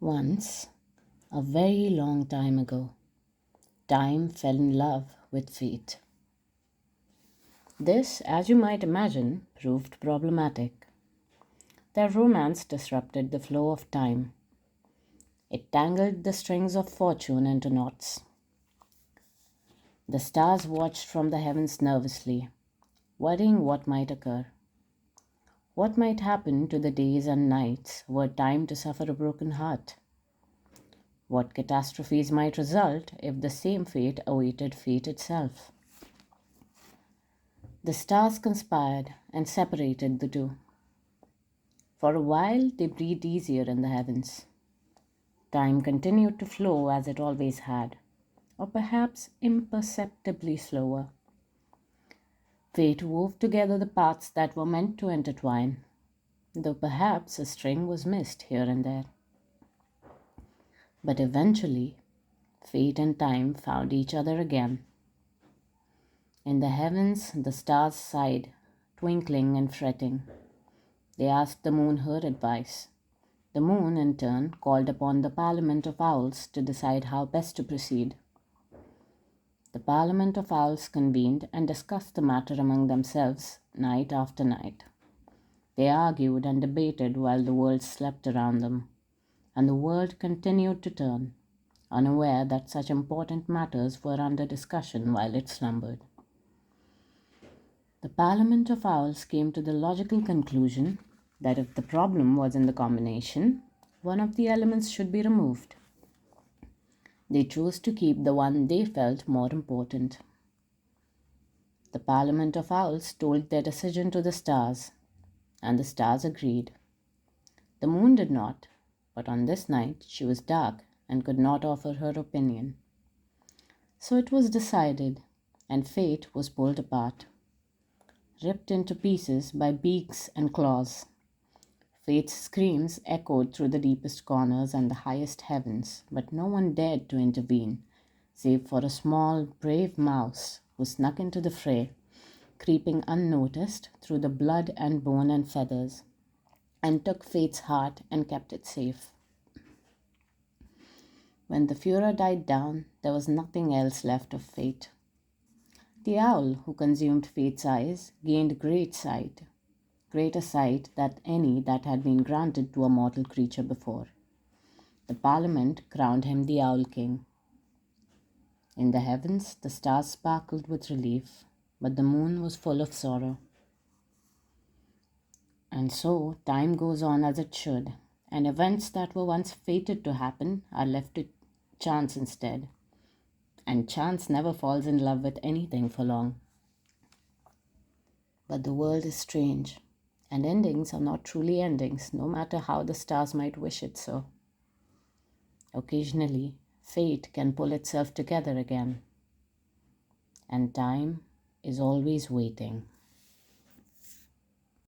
Once, a very long time ago, time fell in love with fate. This, as you might imagine, proved problematic. Their romance disrupted the flow of time. It tangled the strings of fortune into knots. The stars watched from the heavens nervously, worrying what might occur. What might happen to the days and nights were timed to suffer a broken heart? What catastrophes might result if the same fate awaited fate itself? The stars conspired and separated the two. For a while, they breathed easier in the heavens. Time continued to flow as it always had, or perhaps imperceptibly slower. Fate wove together the paths that were meant to intertwine, though perhaps a string was missed here and there. But eventually, fate and time found each other again. In the heavens, the stars sighed, twinkling and fretting. They asked the moon her advice. The moon, in turn, called upon the Parliament of Owls to decide how best to proceed. The Parliament of Owls convened and discussed the matter among themselves night after night. They argued and debated while the world slept around them, and the world continued to turn, unaware that such important matters were under discussion while it slumbered. The Parliament of Owls came to the logical conclusion that if the problem was in the combination, one of the elements should be removed. They chose to keep the one they felt more important. The Parliament of Owls told their decision to the stars, and the stars agreed. The moon did not, but on this night she was dark and could not offer her opinion. So it was decided, and fate was pulled apart, ripped into pieces by beaks and claws. Fate's screams echoed through the deepest corners and the highest heavens, but no one dared to intervene, save for a small, brave mouse who snuck into the fray, creeping unnoticed through the blood and bone and feathers, and took Fate's heart and kept it safe. When the furor died down, there was nothing else left of Fate. The owl who consumed Fate's eyes gained great sight, greater sight than any that had been granted to a mortal creature before. The Parliament crowned him the Owl King. In the heavens, the stars sparkled with relief, but the moon was full of sorrow. And so, time goes on as it should, and events that were once fated to happen are left to chance instead. And chance never falls in love with anything for long. But the world is strange, and endings are not truly endings, no matter how the stars might wish it so. Occasionally, fate can pull itself together again, and time is always waiting.